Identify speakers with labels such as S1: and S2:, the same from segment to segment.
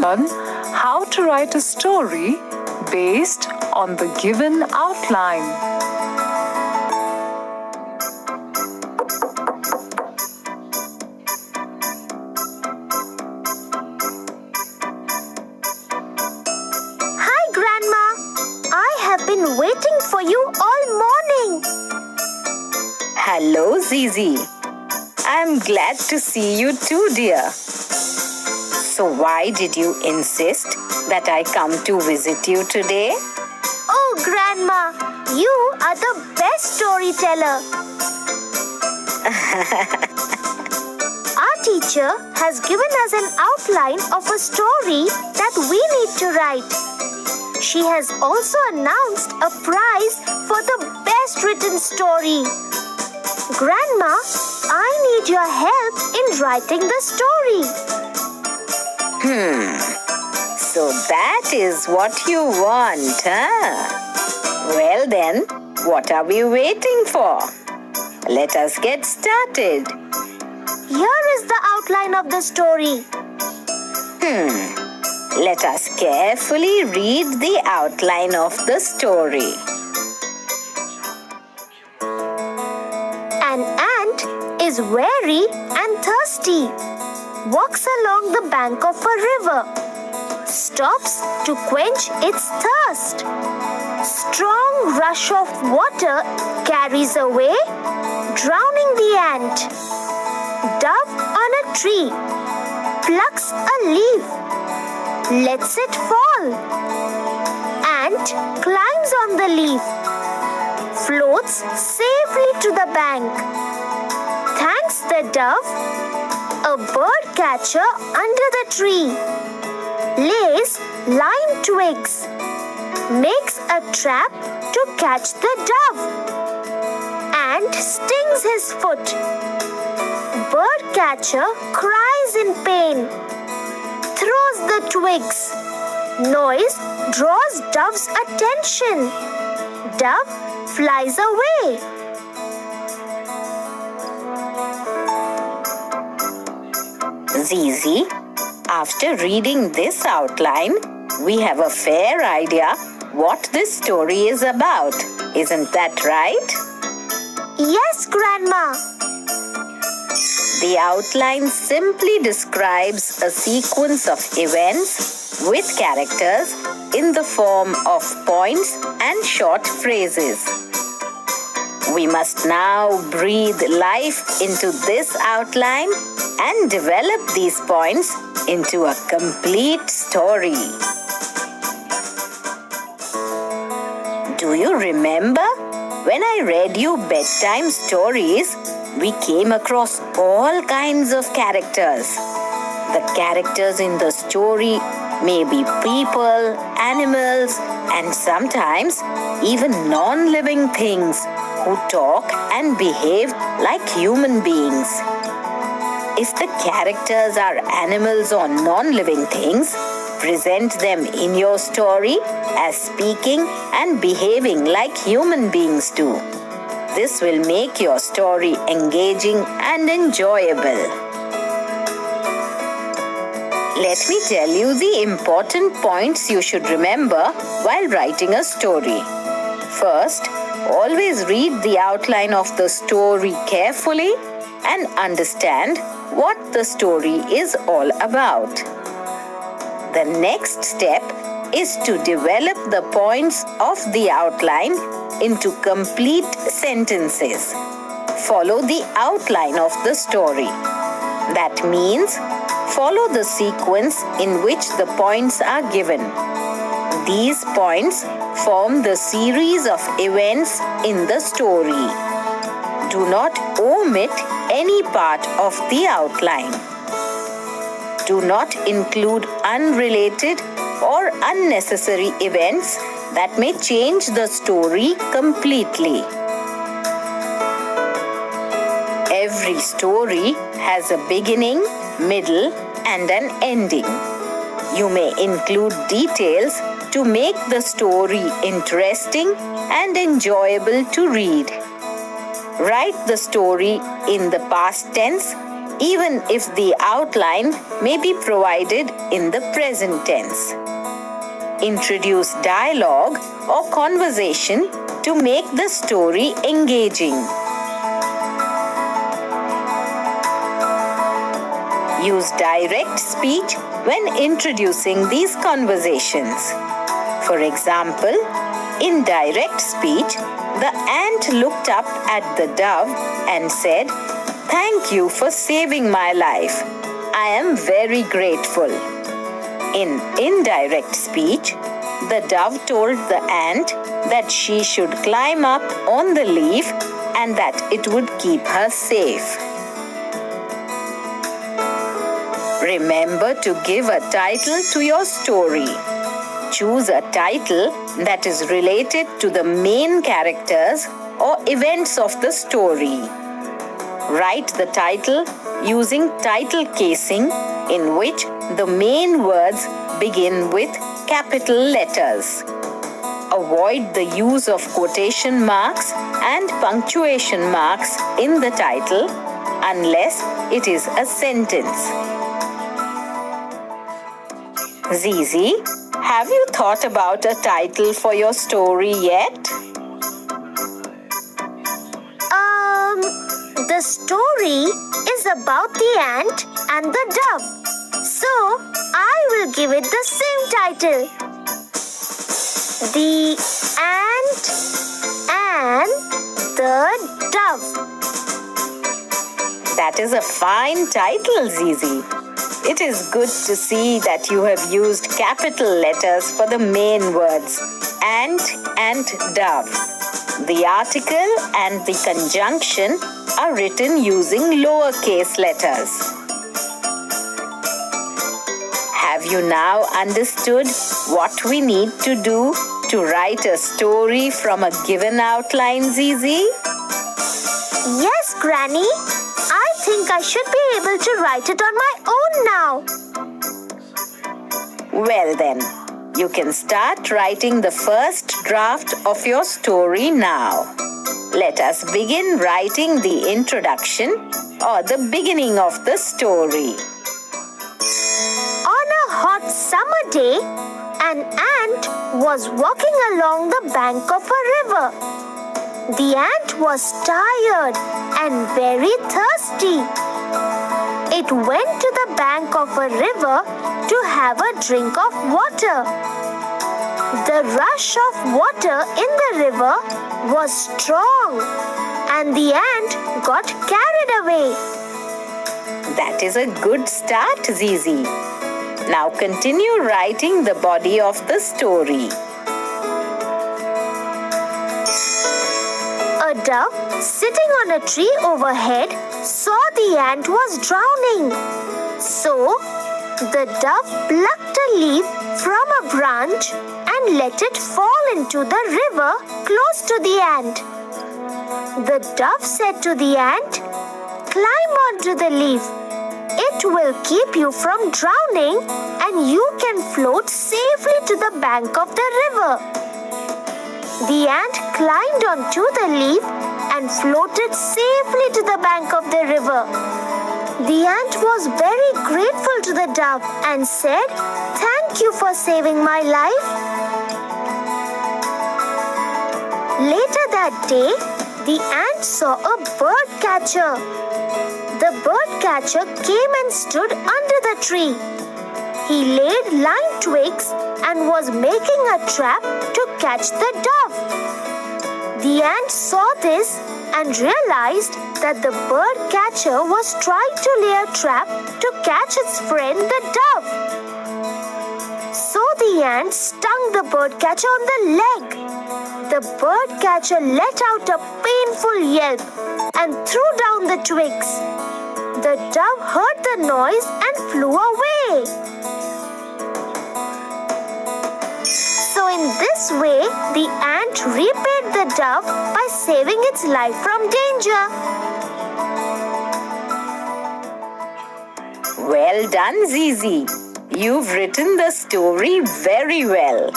S1: learn how to write a story based on the given outline.
S2: Hi, Grandma. I have been waiting for you all morning.
S3: Hello, Zizi. I'm glad to see you too, dear. So why did you insist that I come to visit you today?
S2: Oh, Grandma, you are the best storyteller. Our teacher has given us an outline of a story that we need to write. She has also announced a prize for the best written story. Grandma, I need your help in writing the story.
S3: So that is what you want, huh? Well then, what are we waiting for? Let us get started.
S2: Here is the outline of the story.
S3: Let us carefully read the outline of the story.
S2: An ant is weary and thirsty. Walks along the bank of a river. Stops to quench its thirst. Strong rush of water carries away, drowning the ant. Dove on a tree plucks a leaf, lets it fall. Ant climbs on the leaf, floats safely to the bank. Thanks the dove, a bird catcher under the tree lays lime twigs, makes a trap to catch the dove. Ant stings his foot. Bird catcher cries in pain, throws the twigs. Noise draws dove's attention. Dove flies away.
S3: Zizi, after reading this outline, we have a fair idea what this story is about. Isn't that right?
S2: Yes, Grandma.
S3: The outline simply describes a sequence of events with characters in the form of points and short phrases. We must now breathe life into this outline and develop these points into a complete story. Do you remember when I read you bedtime stories? We came across all kinds of characters. The characters in the story may be people, animals, and sometimes even non-living things who talk and behave like human beings. If the characters are animals or non-living things, present them in your story as speaking and behaving like human beings do. This will make your story engaging and enjoyable. Let me tell you the important points you should remember while writing a story. First, always read the outline of the story carefully and understand what the story is all about. The next step is to develop the points of the outline into complete sentences. Follow the outline of the story. That means follow the sequence in which the points are given. These points form the series of events in the story. Do not omit any part of the outline. Do not include unrelated or unnecessary events that may change the story completely. Every story has a beginning, middle, and an ending. You may include details to make the story interesting and enjoyable to read. Write the story in the past tense even if the outline may be provided in the present tense. Introduce dialogue or conversation to make the story engaging. Use direct speech when introducing these conversations. For example, in direct speech, the ant looked up at the dove and said, "Thank you for saving my life. I am very grateful." In indirect speech, the dove told the ant that she should climb up on the leaf and that it would keep her safe. Remember to give a title to your story. Choose a title that is related to the main characters or events of the story. Write the title using title casing, in which the main words begin with capital letters. Avoid the use of quotation marks and punctuation marks in the title unless it is a sentence. Zizi, have you thought about a title for your story yet?
S2: The story is about the ant and the dove. So, I will give it the same title. The ant and the dove.
S3: That is a fine title, Zizi. It is good to see that you have used capital letters for the main words ant and dove. The article and the conjunction are written using lowercase letters. Have you now understood what we need to do to write a story from a given outline, Zizi?
S2: Yes, Granny. I think I should be able to write it on my own now.
S3: Well then, you can start writing the first draft of your story now. Let us begin writing the introduction or the beginning of the story.
S2: On a hot summer day, an ant was walking along the bank of a river. The ant was tired and very thirsty. It went to the bank of a river to have a drink of water. The rush of water in the river was strong and the ant got carried away.
S3: That is a good start, Zizi. Now continue writing the body of the story.
S2: A dove sitting on a tree overhead saw the ant was drowning. So, the dove plucked a leaf from a branch and let it fall into the river close to the ant. The dove said to the ant, "Climb onto the leaf. It will keep you from drowning and you can float safely to the bank of the river." The ant climbed onto the leaf and floated safely to the bank of the river. The ant was very grateful to the dove and said, "Thank you for saving my life." Later that day, the ant saw a bird catcher. The bird catcher came and stood under the tree. He laid lime twigs and was making a trap to catch the dove. The ant saw this and realized that the bird catcher was trying to lay a trap to catch its friend the dove. So the ant stung the bird catcher on the leg. The bird catcher let out a painful yelp and threw down the twigs. The dove heard the noise and flew away. So in this way, the ant repaid the dove by saving its life from danger.
S3: Well done, Zizi. You've written the story very well.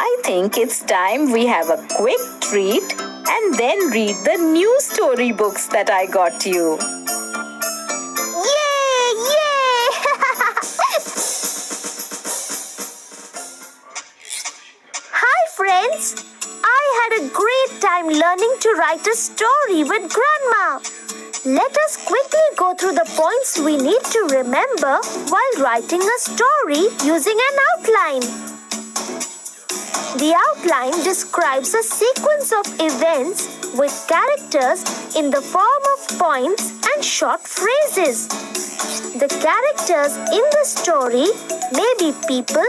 S3: I think it's time we have a quick treat and then read the new storybooks that I got you.
S2: friends! I had a great time learning to write a story with Grandma. Let us quickly go through the points we need to remember while writing a story using an outline. The outline describes a sequence of events with characters in the form of points and short phrases. The characters in the story may be people,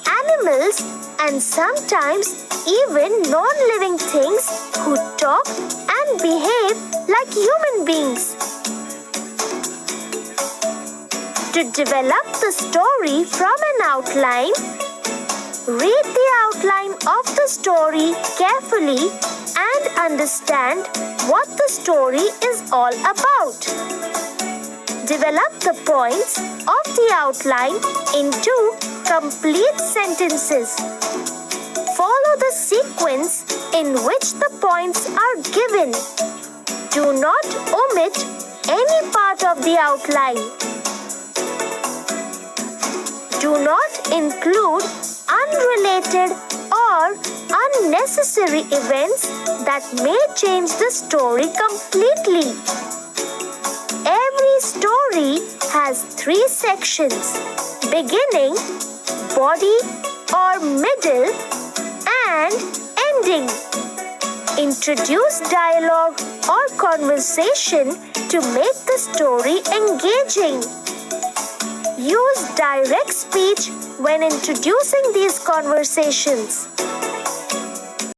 S2: animals, and sometimes even non-living things who talk and behave like human beings. To develop the story from an outline, read the outline of the story carefully and understand what the story is all about. Develop the points of the outline into complete sentences. Follow the sequence in which the points are given. Do not omit any part of the outline. Do not include unrelated or unnecessary events that may change the story completely. Every story has 3 sections: beginning, body or middle, and ending. Introduce dialogue or conversation to make the story engaging. Use direct speech when introducing these conversations.